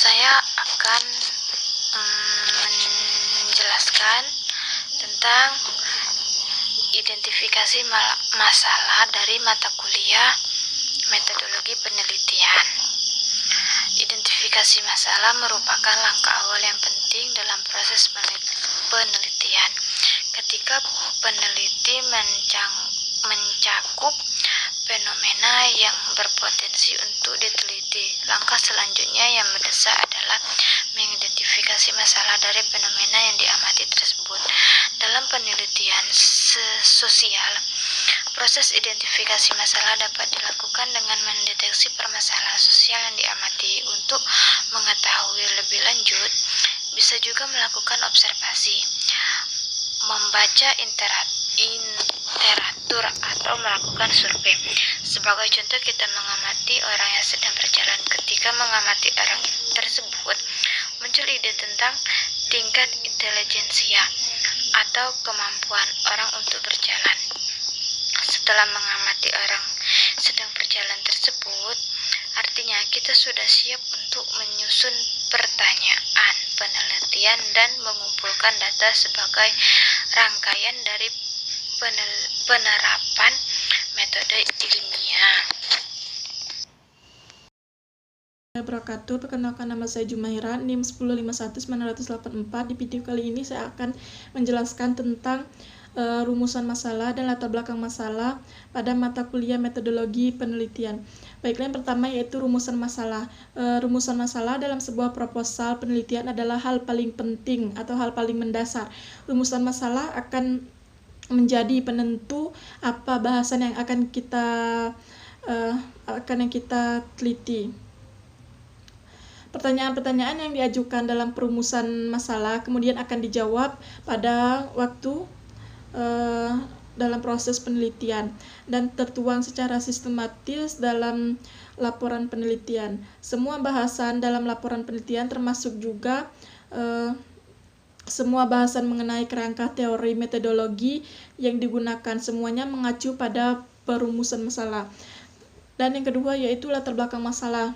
Saya akan menjelaskan tentang identifikasi masalah dari mata kuliah metodologi penelitian. Identifikasi masalah merupakan langkah awal yang penting dalam proses penelitian. Ketika peneliti mencakup fenomena yang berpotensi untuk diteliti, langkah selanjutnya yang mendesak adalah mengidentifikasi masalah dari fenomena yang diamati tersebut. Dalam penelitian sosial, proses identifikasi masalah dapat dilakukan dengan mendeteksi permasalahan sosial yang diamati. Untuk mengetahui lebih lanjut, bisa juga melakukan observasi, membaca literatur atau melakukan survei. Sebagai contoh, kita mengamati orang yang sedang berjalan. Ketika mengamati orang tersebut, muncul ide tentang tingkat intelijensia atau kemampuan orang untuk berjalan. Setelah mengamati orang sedang berjalan tersebut, artinya kita sudah siap untuk menyusun pertanyaan penelitian dan mengumpulkan data sebagai rangkaian dari penerapan metode ilmiah. Wabarakatuh. Perkenalkan, nama saya Jumaira, NIM 1051984. Di video kali ini saya akan menjelaskan tentang rumusan masalah dan latar belakang masalah pada mata kuliah metodologi penelitian. Baiklah, yang pertama yaitu rumusan masalah. Rumusan masalah dalam sebuah proposal penelitian adalah hal paling penting atau hal paling mendasar. Rumusan masalah akan menjadi penentu apa bahasan yang akan kita teliti. Pertanyaan-pertanyaan yang diajukan dalam perumusan masalah kemudian akan dijawab pada waktu dalam proses penelitian dan tertuang secara sistematis dalam laporan penelitian. Semua bahasan dalam laporan penelitian termasuk juga semua bahasan mengenai kerangka teori metodologi yang digunakan, semuanya mengacu pada perumusan masalah. Dan yang kedua yaitu latar belakang masalah.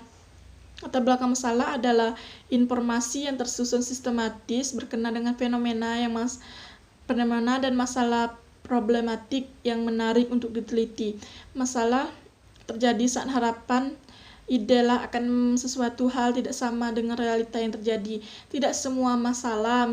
Latar belakang masalah adalah informasi yang tersusun sistematis berkenaan dengan fenomena dan masalah problematik yang menarik untuk diteliti. Masalah terjadi saat harapan idelah akan sesuatu hal tidak sama dengan realita yang terjadi. Tidak semua masalah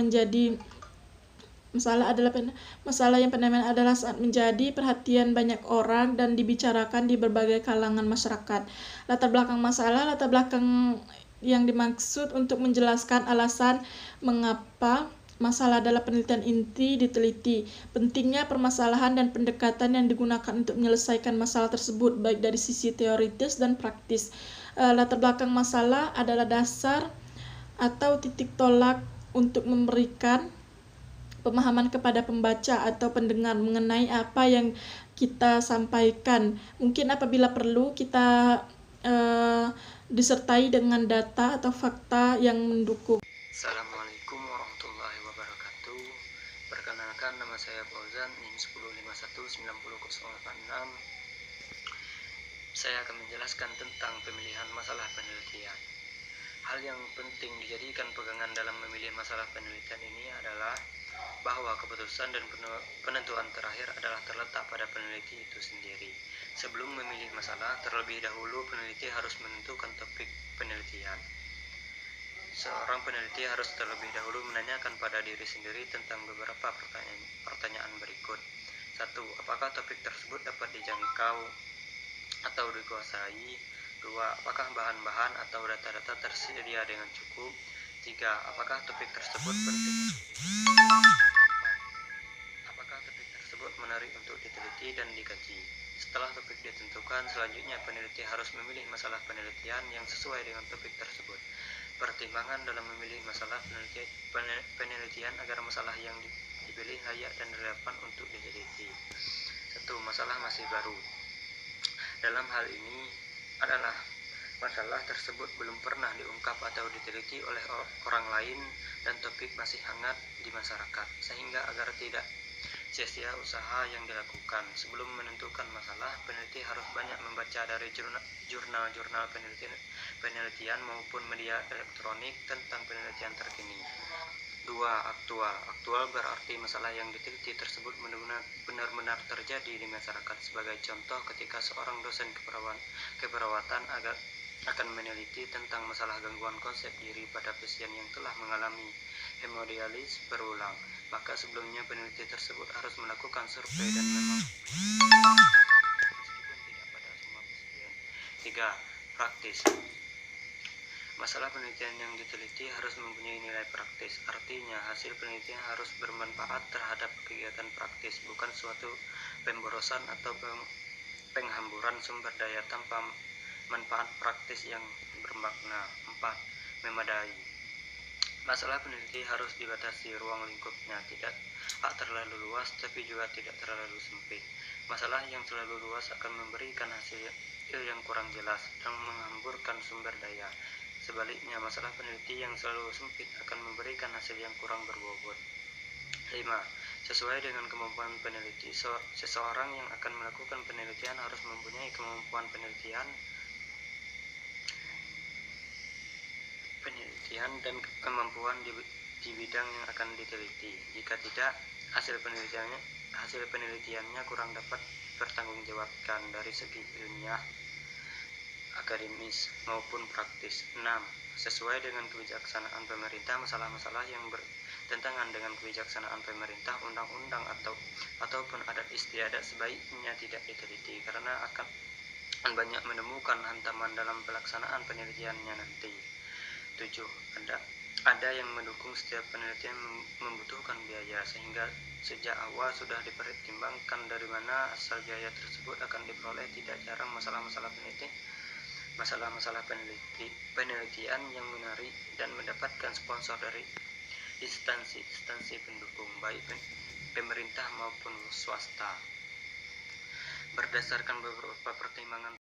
yang fenomena adalah saat menjadi perhatian banyak orang dan dibicarakan di berbagai kalangan masyarakat. Latar belakang masalah, latar belakang yang dimaksud untuk menjelaskan alasan mengapa masalah adalah penelitian inti diteliti, pentingnya permasalahan dan pendekatan yang digunakan untuk menyelesaikan masalah tersebut baik dari sisi teoritis dan praktis. Latar belakang masalah adalah dasar atau titik tolak untuk memberikan pemahaman kepada pembaca atau pendengar mengenai apa yang kita sampaikan. Mungkin apabila perlu kita disertai dengan data atau fakta yang mendukung. Assalamualaikum warahmatullahi wabarakatuh. Perkenalkan, nama saya Fauzan, NIM 1519086. Saya akan menjelaskan tentang pemilihan masalah penelitian. Hal yang penting dijadikan pegangan dalam memilih masalah penelitian ini adalah bahwa keputusan dan penentuan terakhir adalah terletak pada peneliti itu sendiri. Sebelum memilih masalah, terlebih dahulu peneliti harus menentukan topik penelitian. Seorang peneliti harus terlebih dahulu menanyakan pada diri sendiri tentang beberapa pertanyaan berikut. 1. Apakah topik tersebut dapat dijangkau atau dikuasai? 2. Apakah bahan-bahan atau data-data tersedia dengan cukup? 3. Apakah topik tersebut penting? 4. Apakah topik tersebut menarik untuk diteliti dan dikaji? Setelah topik ditentukan, selanjutnya peneliti harus memilih masalah penelitian yang sesuai dengan topik tersebut. Pertimbangan dalam memilih masalah penelitian agar masalah yang dipilih layak dan relevan untuk diteliti. 1. Masalah masih baru. Dalam hal ini adalah masalah tersebut belum pernah diungkap atau diteliti oleh orang lain dan topik masih hangat di masyarakat, sehingga sia-sia usaha yang dilakukan. Sebelum menentukan masalah, peneliti harus banyak membaca dari jurnal-jurnal penelitian maupun media elektronik tentang penelitian terkini. 2. Aktual. Aktual berarti masalah yang diteliti tersebut benar-benar terjadi di masyarakat. Sebagai contoh, ketika seorang dosen keperawatan akan meneliti tentang masalah gangguan konsep diri pada pasien yang telah mengalami hemodialis berulang, maka sebelumnya peneliti tersebut harus melakukan survei dan memang meskipun tidak pada semua pasien. 3. Praktis. Masalah penelitian yang diteliti harus mempunyai nilai praktis. Artinya, hasil penelitian harus bermanfaat terhadap kegiatan praktis, bukan suatu pemborosan atau penghamburan sumber daya tanpa manfaat praktis yang bermakna. 4. Memadai. Masalah peneliti harus dibatasi ruang lingkupnya, tidak terlalu luas tapi juga tidak terlalu sempit. Masalah yang terlalu luas akan memberikan hasil yang kurang jelas dan menghamburkan sumber daya. Sebaliknya, masalah peneliti yang selalu sempit akan memberikan hasil yang kurang berbobot. 5. Sesuai dengan kemampuan peneliti, seseorang yang akan melakukan penelitian harus mempunyai kemampuan penelitian dan kemampuan di bidang yang akan diteliti. Jika tidak, hasil penelitiannya kurang dapat bertanggungjawabkan dari segi ilmiah, akademis maupun praktis. 6. Sesuai dengan kebijaksanaan pemerintah, masalah-masalah yang bertentangan dengan kebijaksanaan pemerintah, undang-undang ataupun adat istiadat sebaiknya tidak diteliti karena akan banyak menemukan hantaman dalam pelaksanaan penelitiannya nanti. 7. Ada yang mendukung setiap penelitian membutuhkan biaya, sehingga sejak awal sudah dipertimbangkan dari mana asal biaya tersebut akan diperoleh. Tidak jarang masalah-masalah penelitian yang menarik dan mendapatkan sponsor dari instansi pendukung, baik pemerintah maupun swasta. Berdasarkan beberapa pertimbangan